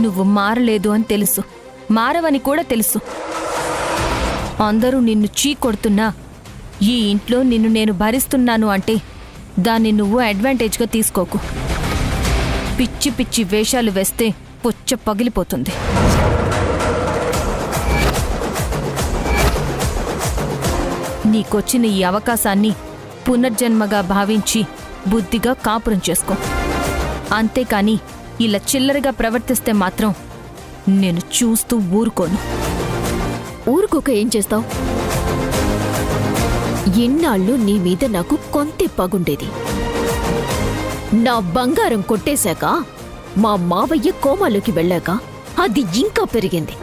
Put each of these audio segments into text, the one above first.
నువ్వు మారలేదు అని తెలుసు, మారవని కూడా తెలుసు. అందరూ నిన్ను చీకొడుతున్నా ఈ ఇంట్లో నిన్ను నేను భరిస్తున్నాను అంటే దాన్ని నువ్వు అడ్వాంటేజ్గా తీసుకోకు. పిచ్చి పిచ్చి వేషాలు వేస్తే పుచ్చ పగిలిపోతుంది. నీకొచ్చిన ఈ అవకాశాన్ని పునర్జన్మగా భావించి బుద్ధిగా కాపురం చేసుకో. అంతేకాని ఇలా చిల్లరగా ప్రవర్తిస్తే మాత్రం నేను చూస్తూ ఊరుకోను. ఊరుకోక ఏం చేస్తావు? ఎన్నాళ్ళు నీ మీద నాకు కొంత పగుండేది. నా బంగారం కొట్టేశాక మా మావయ్య కోమాలోకి వెళ్ళాక అది ఇంకా పెరిగింది.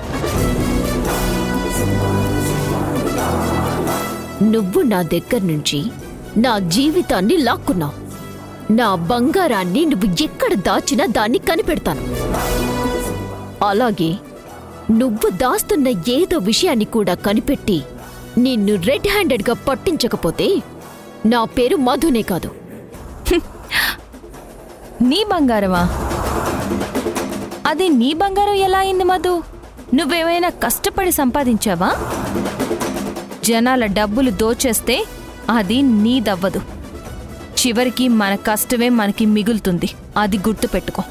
నువ్వు నా దగ్గర నుంచి నా జీవితాన్ని లాక్కున్నావు. నా బంగారాన్ని నువ్వు ఎక్కడ దాచినా దాన్ని కనిపెడతాను. అలాగే నువ్వు దాస్తున్న ఏదో విషయాన్ని కూడా కనిపెట్టి నిన్ను రెడ్ హ్యాండెడ్గా పట్టించకపోతే నా పేరు మధునే కాదు. నీ బంగారమా? అది నీ బంగారం ఎలా అయింది మధు? నువ్వేమైనా కష్టపడి సంపాదించావా? జనాల డబ్బులు దోచేస్తే అది నీదవ్వదు. చివరికి మన కష్టమే మనకి మిగులుతుంది. అది గుర్తుపెట్టుకో.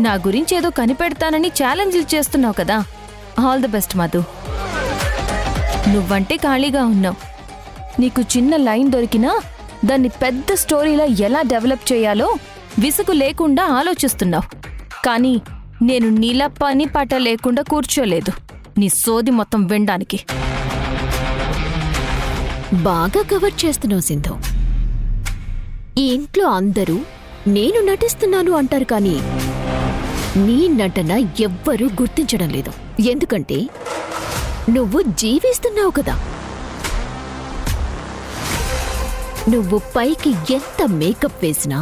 నా గురించి ఏదో కనిపెడతానని ఛాలెంజ్లు చేస్తున్నావు కదా. All the best Madhu. నువ్వంటే ఖాళీగా ఉన్నావు. నీకు చిన్న లైన్ దొరికినా దాన్ని పెద్ద స్టోరీలా ఎలా డెవలప్ చేయాలో విసుగు లేకుండా ఆలోచిస్తున్నావు. కానీ నేను నీలా పని పాట లేకుండా కూర్చోలేదు నీ సోది మొత్తం వినడానికి. బాగా కవర్ చేస్తున్నావు సింధు. ఈ ఇంట్లో అందరూ నేను నటిస్తున్నాను అంటారు, కానీ నీ నటన ఎవ్వరూ గుర్తించడం లేదు. ఎందుకంటే నువ్వు జీవిస్తున్నావు కదా. నువ్వు పైకి ఎంత మేకప్ వేసినా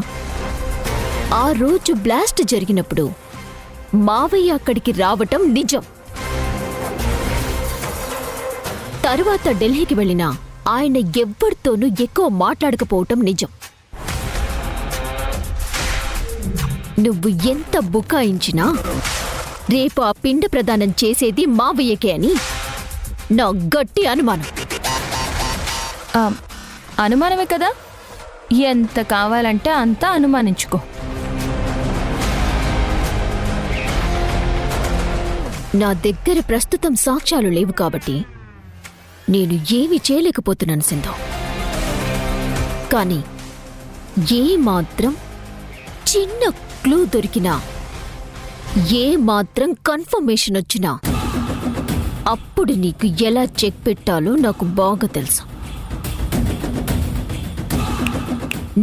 ఆ రోజు బ్లాస్ట్ జరిగినప్పుడు మావయ్య అక్కడికి రావటం నిజం. తరువాత ఢిల్లీకి వెళ్ళినా ఆయన ఎవ్వరితోనూ ఎక్కువ మాట్లాడకపోవటం నిజం. నువ్వు ఎంత బుకాయించినా రేపు ఆ పిండ ప్రదానం చేసేది మావయ్యకే అని నా గట్టి అనుమానం. అనుమానమే కదా. ఎంత కావాలంటే అంత అనుమానించుకో. నా దగ్గర ప్రస్తుతం సాక్ష్యాలు లేవు కాబట్టి నేను ఏమీ చేయలేకపోతున్నాను సింధు. కానీ ఏ మాత్రం చిన్న క్లూ దొరికినా, ఏ మాత్రం కన్ఫర్మేషన్ వచ్చినా అప్పుడు నీకు ఎలా చెక్ పెట్టాలో నాకు బాగా తెలుసు.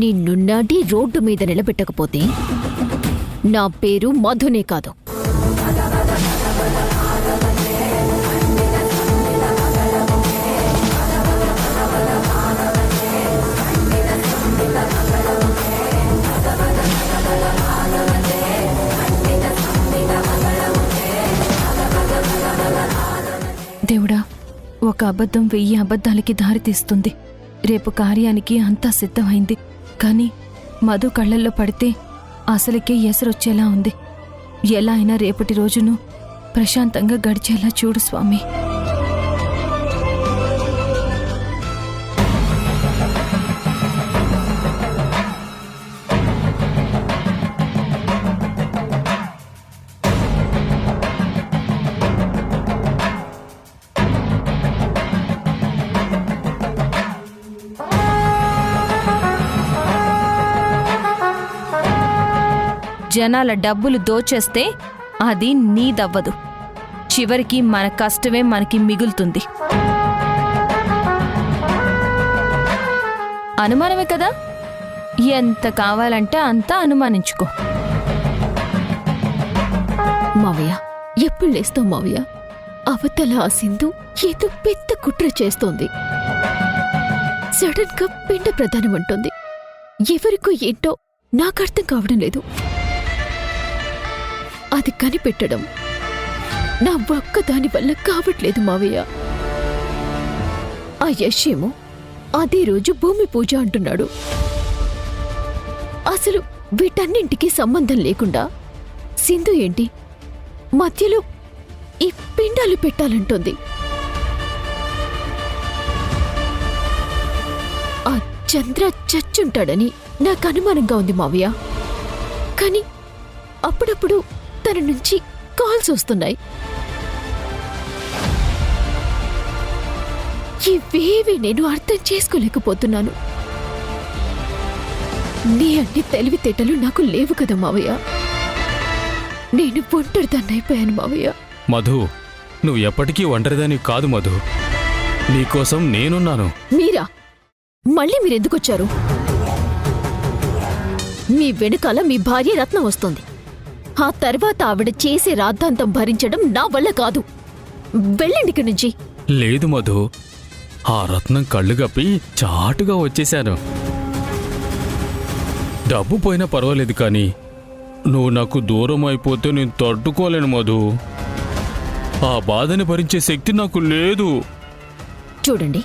నిన్ను నడి రోడ్డు మీద నిలబెట్టకపోతే నా పేరు మధునే కాదు. దేవుడా, ఒక అబద్ధం 1000 అబద్ధాలకి దారితీస్తుంది. రేపు కార్యానికి అంతా సిద్ధమైంది. కానీ మధు కళ్ళల్లో పడితే అసలుకే ఎసరొచ్చేలా ఉంది. ఎలా అయినా రేపటి రోజును ప్రశాంతంగా గడిచేలా చూడు స్వామి. జనాల డబ్బులు దోచేస్తే అది నీదవ్వదు. చివరికి మన కష్టమే మనకి మిగులుతుంది. అనుమానమే కదా. ఎంత కావాలంటే అంత అనుమానించుకో. మావయ్య, ఎప్పుడు లేస్తావు మావయ్య? అవతల ఆ సింధు ఏదో పెద్ద కుట్ర చేస్తోంది. సడన్ గా పిండ ప్రదానం అంటోంది. ఎవరికో ఏంటో నాకర్థం కావడం లేదు. అది కనిపెట్టడం నా ఒక్కదాని వల్ల కావట్లేదు మావయ్య. ఆ యశ్ ఏమో అదే రోజు భూమి పూజ అంటున్నాడు. అసలు వీటన్నింటికి సంబంధం లేకుండా సింధు ఏంటి మధ్యలో ఈ పిండాలు పెట్టాలంటోంది. ఆ చంద్ర చచ్చుంటాడని నాకు అనుమానంగా ఉంది మావయ్య. కానీ అప్పుడప్పుడు తన నుంచి కాల్స్ వస్తున్నాయి. ఇవేవి నేను అర్థం చేసుకోలేకపోతున్నాను. నీ అన్ని తెలివితేటలు నాకు లేవు కదా మావయ్య. నేను ఒంటరిదాన్నైపోయాను మావయ్య. మధు, నువ్వు ఎప్పటికీ ఒంటరిదాని కాదు మధు. నీకోసం నేనున్నాను. మీరా? మళ్ళీ మీరెందుకొచ్చారు? మీ వెనుకాల మీ భార్య రత్నం వస్తుంది. ఆ తర్వాత ఆవిడ చేసే రాద్ధాంతం భరించడం నా వల్ల కాదు. వెళ్ళండి ఇక్కడి నుంచి. లేదు మధు, ఆ రత్నం కళ్ళు గప్పి చాటుగా వచ్చేశాను. డబ్బు పోయినా పర్వాలేదు కానీ నువ్వు నాకు దూరం అయిపోతే నేను తట్టుకోలేను మధు. ఆ బాధని భరించే శక్తి నాకు లేదు. చూడండి,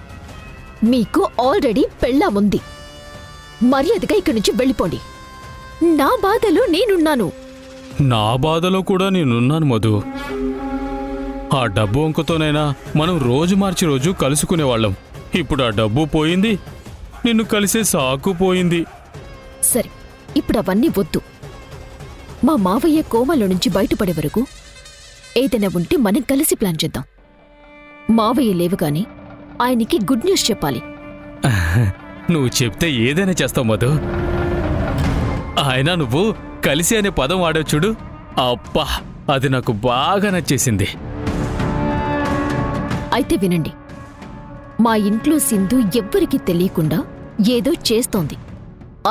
మీకు ఆల్రెడీ పెళ్ళాముంది. మర్యాదగా ఇక్కడి నుంచి వెళ్ళిపోండి. నా బాధలో నేనున్నాను. నా బాధలో కూడా నేనున్నాను మధు. ఆ డబ్బు వంకతోనైనా మనం రోజు మార్చి రోజు కలుసుకునేవాళ్ళం. ఇప్పుడు ఆ డబ్బు పోయింది, నిన్ను కలిసే సాకు పోయింది. సరే, ఇప్పుడు అవన్నీ వద్దు. మా మావయ్య కోమాలో నుంచి బయటపడే వరకు ఏదైనా ఉంటే మనం కలిసి ప్లాన్ చేద్దాం. మావయ్య లేవుగాని ఆయనకి గుడ్ న్యూస్ చెప్పాలి. నువ్వు చెప్తే ఏదైనా చేస్తావు మధు. ఆయన నువ్వు కలిసి అనే పదం వాడావు చూడు, అబ్బా, అది నాకు బాగా నచ్చేసింది. అయితే వినండి, మా ఇంట్లో సింధు ఎవ్వరికీ తెలియకుండా ఏదో చేస్తోంది.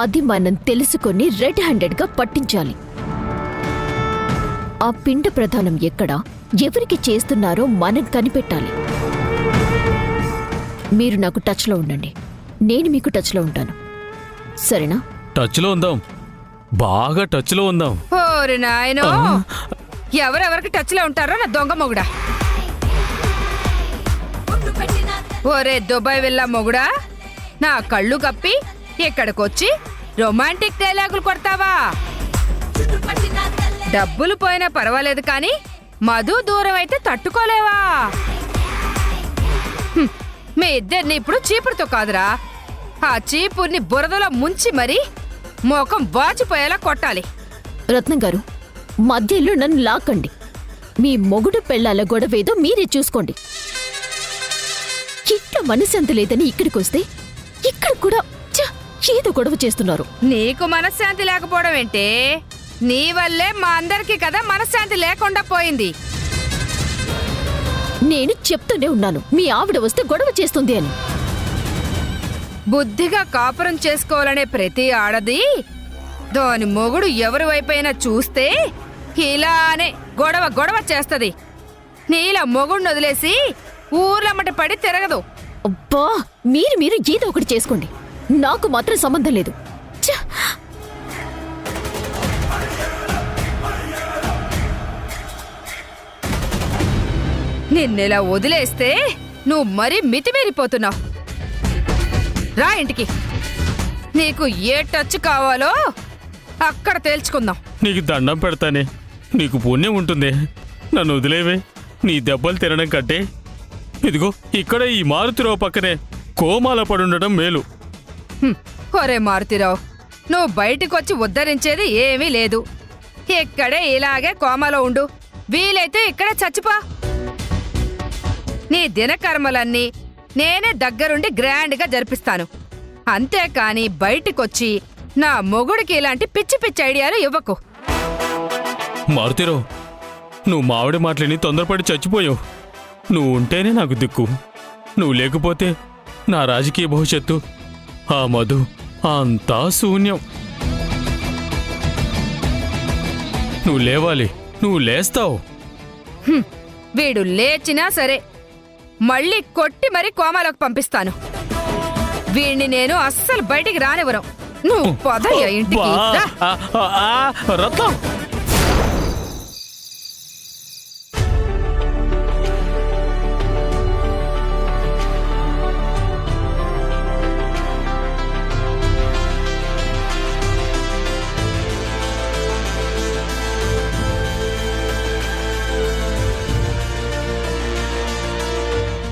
అది మనం తెలుసుకొని రెడ్ హ్యాండెడ్గా పట్టించాలి. ఆ పిండ ప్రధానం ఎక్కడ, ఎవరికి చేస్తున్నారో మనం కనిపెట్టాలి. మీరు నాకు టచ్లో ఉండండి, నేను మీకు టచ్లో ఉంటాను. సరేనా? టచ్లో ఉందాం, బాగా టచ్లో ఉందాం. ఓరి నాయనో, ఎవరెవరికి టచ్లో ఉంటారో నా దొంగ మొగుడా. ఓరే దుబాయ్ వెళ్ళా మొగుడా, నా కళ్ళు కప్పి ఇక్కడికొచ్చి రొమాంటిక్ డైలాగులు కొడతావా? డబ్బులు పోయినా పర్వాలేదు కానీ మధు దూరం అయితే తట్టుకోలేవా? మీ ఇద్దరిని ఇప్పుడు చీపురుతో కాదురా, ఆ చీపుర్ని బురదలో ముంచి మరీ మోకం వాచిపోయేలా కొట్టాలి. రత్నం గారు, మధ్యలో నన్ను లాక్కండి. మీ మొగుడు పెళ్ళాల గొడవేదో మీరే చూసుకోండి. ఇంట్లో మనశ్శాంతి లేదని ఇక్కడికొస్తే ఇక్కడ కూడా ఏదో గొడవ చేస్తున్నారు. నీకు మనశ్శాంతి లేకపోవడం ఏంటే? నీ వల్లే మా అందరికీ కదా మనశ్శాంతి లేకుండా పోయింది. నేను చెప్తూనే ఉన్నాను, మీ ఆవిడ వస్తే గొడవ చేస్తుంది అని. బుద్ధిగా కాపురం చేసుకోవాలనే ప్రతి ఆడది దాని మొగుడు ఎవరి వైపైనా చూస్తే ఇలానే గొడవ గొడవ చేస్తది. నీలా మొగుడిని వదిలేసి ఊర్లమ్మట పడి తిరగదు. అబ్బా, మీరు ఏదో ఒకటి చేసుకోండి, నాకు మాత్రం సంబంధం లేదు. ఛ! నిన్నెలా వదిలేస్తే నువ్వు మరీ మితిమీరిపోతున్నావు. రా ఇంటికి, నీకు ఏ టచ్ కావాలో అక్కడ తేల్చుకుందాం. నీకు దండం పెడతానే, నీకు పుణ్యం ఉంటుంది. నన్ను వదిలేవే. నీ దెబ్బలు తినడం కంటే ఇదిగో ఇక్కడ ఈ మారుతిరావు పక్కనే కోమాల పడుండటం మేలు. ఒరే మారుతిరావు, నువ్వు బయటికొచ్చి ఉద్ధరించేది ఏమీ లేదు. ఇక్కడే ఇలాగే కోమలో ఉండు, వీలైతే ఇక్కడే చచ్చిపో. నీ దినకర్మలన్నీ నేనే దగ్గరుండి గ్రాండ్గా జరిపిస్తాను. అంతేకాని బయటికొచ్చి నా మొగుడికి ఇలాంటి పిచ్చి పిచ్చి ఐడియాలు ఇవ్వకు. మారుతిరావు, నువ్వు మావిడ మాటలని తొందరపడి చచ్చిపోయావు. నువ్వు ఉంటేనే నాకు దిక్కు. నువ్వు లేకపోతే నా రాజకీయ భవిష్యత్తు, ఆ మధు అంతా శూన్యం. నువ్వు లేవాలి, నువ్వు లేస్తావు. వీడు లేచినా సరే మళ్ళీ కొట్టి మరీ కోమాలోకి పంపిస్తాను. వీడిని నేను అస్సలు బయటికి రానివ్వను. నువ్వు పదయ్యా ఇంటికి. రా. రత్నం,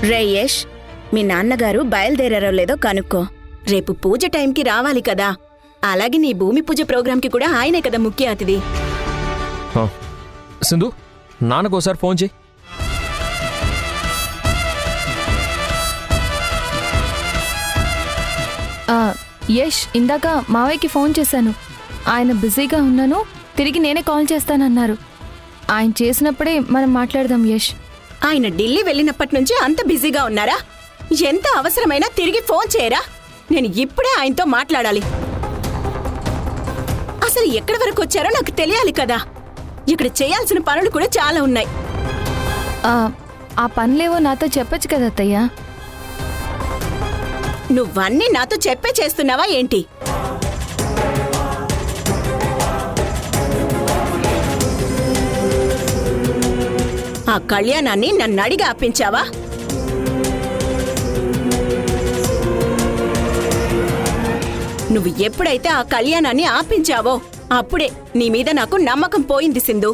రే యష్, మీ నాన్నగారు బయలుదేరారో లేదో కనుక్కో. రేపు పూజ టైంకి రావాలి కదా. అలాగే నీ భూమి పూజ ప్రోగ్రాంకి కూడా ఆయనే కదా ముఖ్య అతిథి. సింధు, నాన్నకోసారి ఫోన్ చేయి. యష్, ఇందాక మావయ్యకి ఫోన్ చేశాను. ఆయన బిజీగా ఉన్నాను, తిరిగి నేనే కాల్ చేస్తానన్నారు. ఆయన చేసినప్పుడే మనం మాట్లాడదాం యష్. ఆయన ఢిల్లీ వెళ్ళినప్పటి నుంచి అంత బిజీగా ఉన్నారా? ఎంత అవసరమైనా తిరిగి ఫోన్ చేయరా? నేను ఇప్పుడే ఆయనతో మాట్లాడాలి. అసలు ఎక్కడి వరకు వచ్చారో నాకు తెలియాలి కదా. ఇక్కడ చేయాల్సిన పనులు కూడా చాలా ఉన్నాయి. ఆ పనులేవో నాతో చెప్పొచ్చు కదా అత్తయ్య. నువ్వన్నీ నాతో చెప్పే చేస్తున్నావా ఏంటి? ఆ కళ్యాణాన్ని నన్ను అడిగి ఆపించావా? నువ్వు ఎప్పుడైతే ఆ కళ్యాణాన్ని ఆపించావో అప్పుడే నీ మీద నాకు నమ్మకం పోయింది సింధు.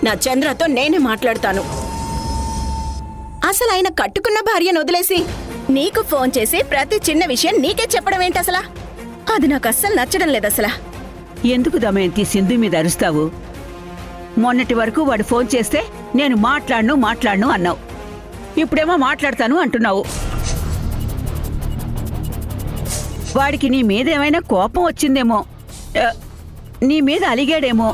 నా చంద్రతో నేనే మాట్లాడతాను. అసలు ఆయన కట్టుకున్న భార్యను వదిలేసి నీకు ఫోన్ చేసి ప్రతి చిన్న విషయం నీకే చెప్పడం ఏంటి అసలా? అది నాకు అస్సలు నచ్చడం లేదు అసలా. ఎందుకు దమయంతి సింధు మీద అరుస్తావు? మొన్నటి వరకు వాడు ఫోన్ చేస్తే నేను మాట్లాడను అన్నావు. ఇప్పుడేమో మాట్లాడతాను అంటున్నావు. వాడికి నీ మీద ఏమైనా కోపం వచ్చిందేమో, నీ మీద అలిగాడేమో.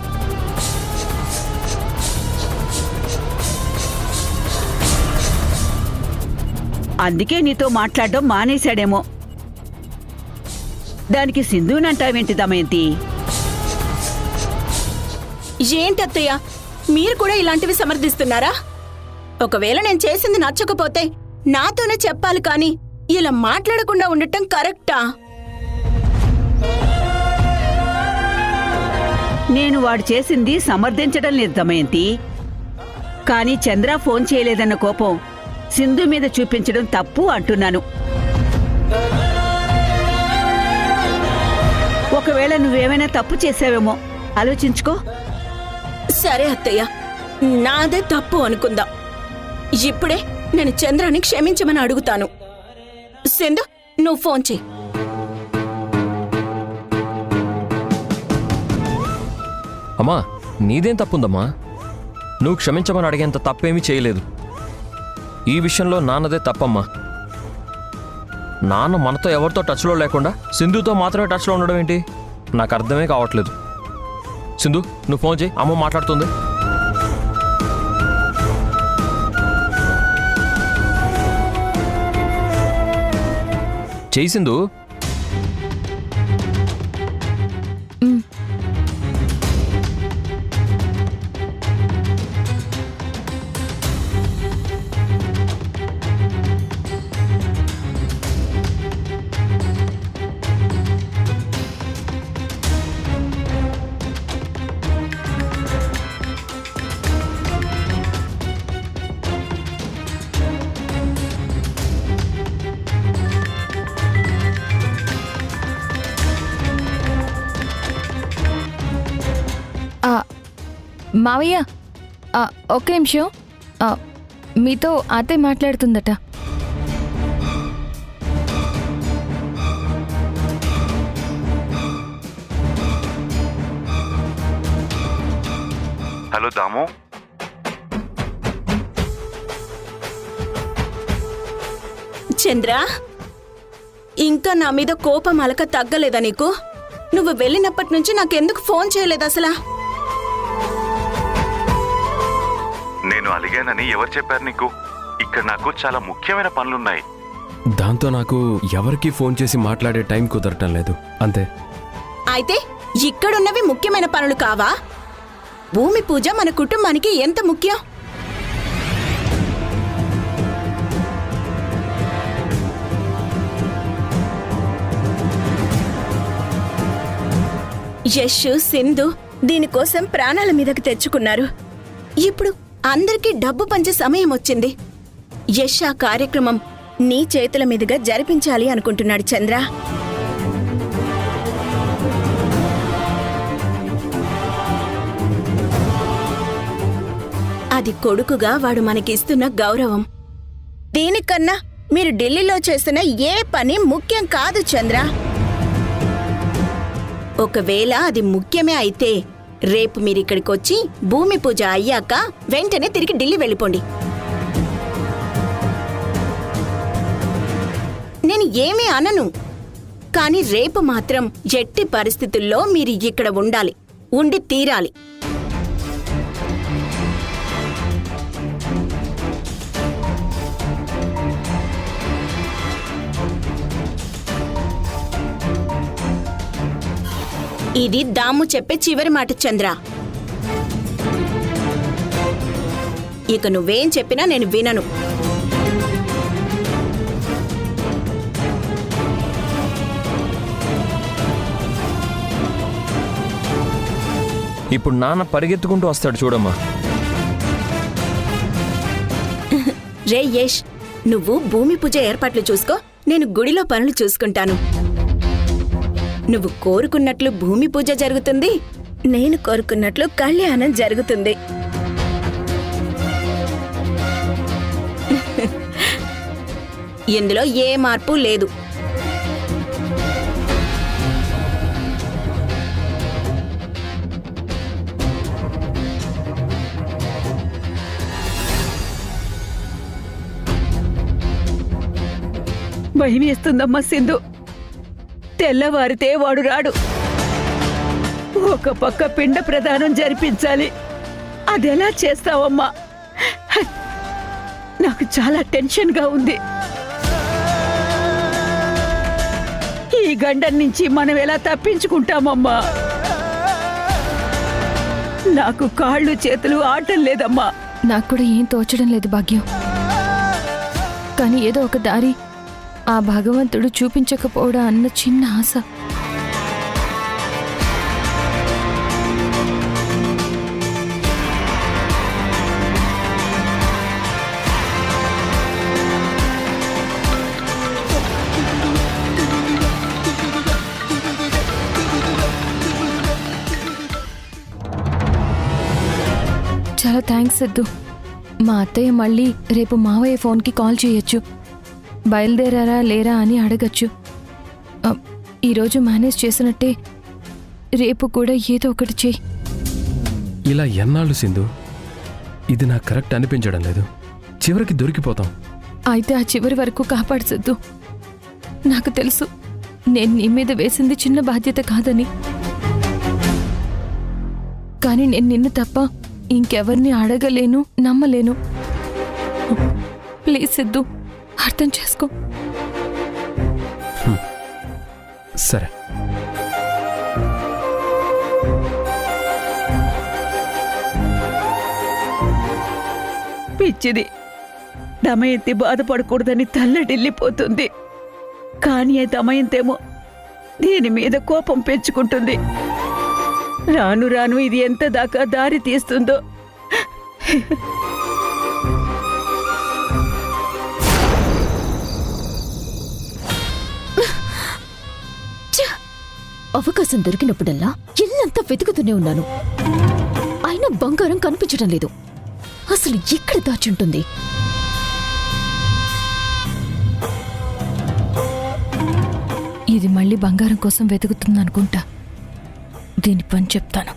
అందుకే నీతో మాట్లాడడం మానేశాడేమో. దానికి సింధునంటావేంటి దమయంతి? ఏంటత్తయ్య, మీరు కూడా ఇలాంటివి సమర్థిస్తున్నారా? ఒకవేళ నేను చేసింది నచ్చకపోతే నాతోనే చెప్పాలి కానీ ఇలా మాట్లాడకుండా ఉండటం కరెక్టా? నేను వాడు చేసింది సమర్థించడం లేదు దమయంతి. కానీ చంద్ర ఫోన్ చేయలేదన్న కోపం సింధు మీద చూపించడం తప్పు అంటున్నాను. ఒకవేళ నువ్వేమైనా తప్పు చేసావేమో ఆలోచించుకో. సరే అత్తయ్య, నాదే తప్పు అనుకుందాం. ఇప్పుడే నేను చంద్రాని క్షమించమని అడుగుతాను. సింధు, నువ్వు ఫోన్ చెయ్యి. అమ్మా, నీదేం తప్పుందమ్మా? నువ్వు క్షమించమని అడిగేంత తప్పేమీ చేయలేదు. ఈ విషయంలో నాన్నదే తప్పమ్మా. నాన్న మనతో ఎవరితో టచ్లో లేకుండా సింధుతో మాత్రమే టచ్లో ఉండడం ఏంటి? నాకు అర్థమే కావట్లేదు. సింధు, నువ్వు ఫోన్ చేయి, అమ్మ మాట్లాడుతుంది. చేయి సింధు. మావయ్య, ఒక్క నిమిషం. మీతో అతే మాట్లాడుతుందట. హలో దాము. చంద్ర, ఇంకా నా మీద కోపం అలక తగ్గలేదా నీకు? నువ్వు వెళ్ళినప్పటి నుంచి నాకెందుకు ఫోన్ చేయలేదు అసలా? నేను అలిగానని ఎవరు చెప్పారు నీకు? ఇక్కడ నాకు చాలా ముఖ్యమైన పనులున్నాయి. దాంతో నాకు ఎవరికి ఫోన్ చేసి మాట్లాడే టైం కుదరటం లేదు, అంతే. అయితే ఇక్కడున్నవి ముఖ్యమైన పనులు కావా? భూమి పూజ మన కుటుంబానికి ఎంత ముఖ్యం. యష్, సింధు దీనికోసం ప్రాణాల మీదకి తెచ్చుకున్నారు. ఇప్పుడు అందరికీ డబ్బు పంచే సమయం వచ్చింది. యష్ ఆ కార్యక్రమం నీ చేతుల మీదుగా జరిపించాలి అనుకుంటున్నాడు చంద్ర. అది కొడుకుగా వాడు మనకిస్తున్న గౌరవం. దీనికన్నా మీరు ఢిల్లీలో చేస్తున్న ఏ పని ముఖ్యం కాదు చంద్ర. ఒకవేళ అది ముఖ్యమే అయితే రేపు మీరిక్కడికొచ్చి భూమి పూజ అయ్యాక వెంటనే తిరిగి ఢిల్లీ వెళ్ళిపోండి. నేను ఏమీ అనను, కానీ రేపు మాత్రం ఎట్టి పరిస్థితుల్లో మీరు ఇక్కడ ఉండాలి, ఉండి తీరాలి. ఇది దాము చెప్పే చివరి మాట చంద్ర. ఇక నువ్వేం చెప్పినా నేను వినను. ఇప్పుడు నాన్న పరిగెత్తుకుంటూ వస్తాడు చూడమ్మా. రే యష్, నువ్వు భూమి పూజ ఏర్పాట్లు చూసుకో, నేను గుడిలో పనులు చూసుకుంటాను. నువ్వు కోరుకున్నట్లు భూమి పూజ జరుగుతుంది, నేను కోరుకున్నట్లు కళ్యాణం జరుగుతుంది. ఇందులో ఏ మార్పు లేదు. భయం వేస్తుందమ్మా సింధు. తెల్లవారితే వాడు రాడు. ఒక పక్క పిండ ప్రదానం జరిపించాలి. అదెలా చేస్తావమ్మా? నాకు చాలా టెన్షన్గా ఉంది. ఈ గండం నుంచి మనం ఎలా తప్పించుకుంటామమ్మా? నాకు కాళ్ళు చేతులు ఆటం లేదమ్మా. నాకు కూడా ఏం తోచడం లేదు భాగ్యం. కానీ ఏదో ఒక దారి ఆ భగవంతుడు చూపించకపోవడా అన్న చిన్న ఆశ. చాలా థ్యాంక్స్ సిద్ధు. మా అత్తయ్య మళ్ళీ రేపు మావయ్య ఫోన్కి కాల్ చేయొచ్చు. బయలుదేరారా లేరా అని అడగచ్చు. ఈరోజు మేనేజ్ చేసినట్టే రేపు కూడా ఏదో ఒకటి చెయ్యి. ఇలా ఎన్నాళ్ళు సింధు? ఇది నాకు కరెక్ట్ అనిపించడం లేదు. చివరికి దొరికిపోతాం. అయితే ఆ చివరి వరకు కాపాడు సిద్ధు. నాకు తెలుసు నేను నీ మీద వేసింది చిన్న బాధ్యత కాదని. కానీ నేను నిన్ను తప్ప ఇంకెవరిని అడగలేను, నమ్మలేను. ప్లీజ్ సిద్ధు, అర్థం చేసుకో. సరే. పిచ్చిది. దమయంతి బాధపడకూడదని తల్లడిల్లిపోతుంది. కానీ ఆ దమయంతేమో దీని మీద కోపం పెంచుకుంటుంది. రాను రాను ఇది ఎంత దాకా దారి తీస్తుందో. అవకాశం దొరికినప్పుడల్లా ఇల్లంతా వెతుకుతూనే ఉన్నాను. అయినా బంగారం కనిపించడం లేదు. అసలు ఎక్కడ దాచుంటుంది? ఇది మళ్ళీ బంగారం కోసం వెతుకుతుందనుకుంటా. దీని పని చెప్తాను.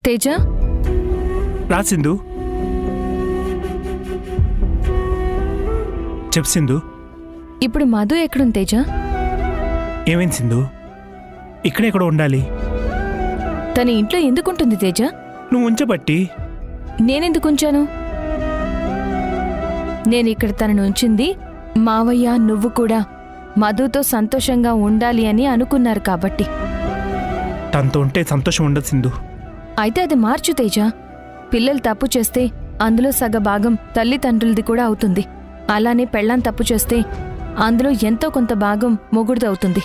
తేజ, రా సింధు. చెప్పు సింధు. ఇప్పుడు మధు ఎక్కడుంది తేజ? ఏమైంది సింధు? ఇక్కడెక్కడ ఉండాలి? తన ఇంట్లో ఎందుకుంటుంది తేజ? నువ్వు ఉంచబట్టి. నేనెందుకుంచాను? నేనిక్కడ తనను ఉంచింది మావయ్య నువ్వు కూడా మధుతో సంతోషంగా ఉండాలి అని అనుకున్నారు కాబట్టి. తనతో ఉంటే సంతోషం ఉండదు సింధు. అయితే అది మార్చు తేజ. పిల్లలు తప్పు చేస్తే అందులో సగ భాగం తల్లిదండ్రులది కూడా అవుతుంది. అలానే పెళ్ళాం తప్పు చేస్తే అందులో ఎంతో కొంత భాగం మొగుడిది అవుతుంది.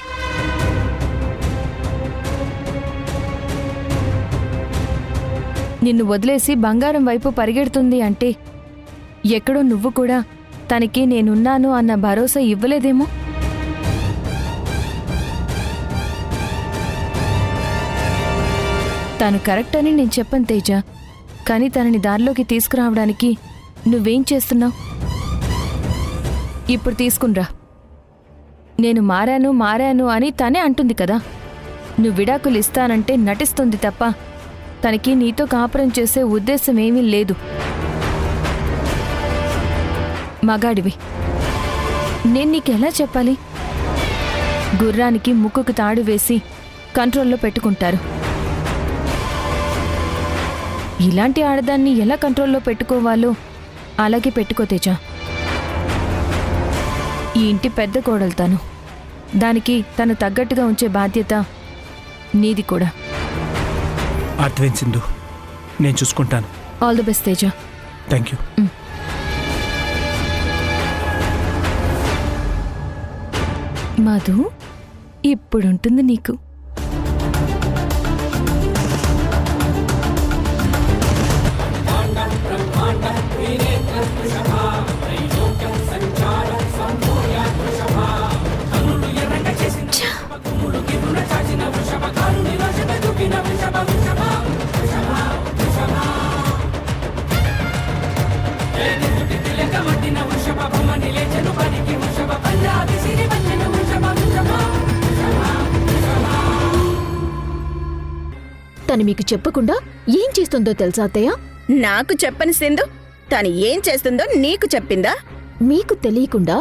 నిన్ను వదిలేసి బంగారం వైపు పరిగెడుతుంది అంటే ఎక్కడో నువ్వు కూడా తనకి నేనున్నాను అన్న భరోసా ఇవ్వలేదేమో. తను కరెక్ట్ అని నేను చెప్పను తేజ, కానీ తనని దారిలోకి తీసుకురావడానికి నువ్వేం చేస్తున్నావు? ఇప్పుడు తీసుకునిరా. నేను మారాను అని తనే అంటుంది కదా. నువ్వు విడాకులు ఇస్తానంటే నటిస్తుంది తప్ప తనకి నీతో కాపురం చేసే ఉద్దేశం ఏమీ లేదు. మగాడివి, నేను నీకెలా చెప్పాలి? గుర్రానికి ముక్కుకు తాడు వేసి కంట్రోల్లో పెట్టుకుంటారు. ఇలాంటి ఆడదాన్ని ఎలా కంట్రోల్లో పెట్టుకోవాలో అలాగే పెట్టుకో తేజ. ఈ ఇంటి పెద్ద కోడలు తను. దానికి తను తగ్గట్టుగా ఉంచే బాధ్యత నీది కూడా. అర్థమైంది సింధు, నేను చూసుకుంటాను. All the best Teja. Thank you. Madhu, ఇప్పుడుంటుంది నీకు. తను మీకు చెప్పకుండా ఏం చేస్తుందో తెలుసా అత్తయ్య? నాకు చెప్పని సింధు తను ఏం చేస్తుందో నీకు చెప్పిందా? మీకు తెలియకుండా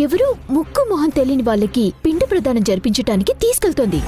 ఎవరూ ముక్కు మొహం తెలియని వాళ్ళకి పిండ ప్రదానం జరిపించటానికి తీసుకెళ్తోంది.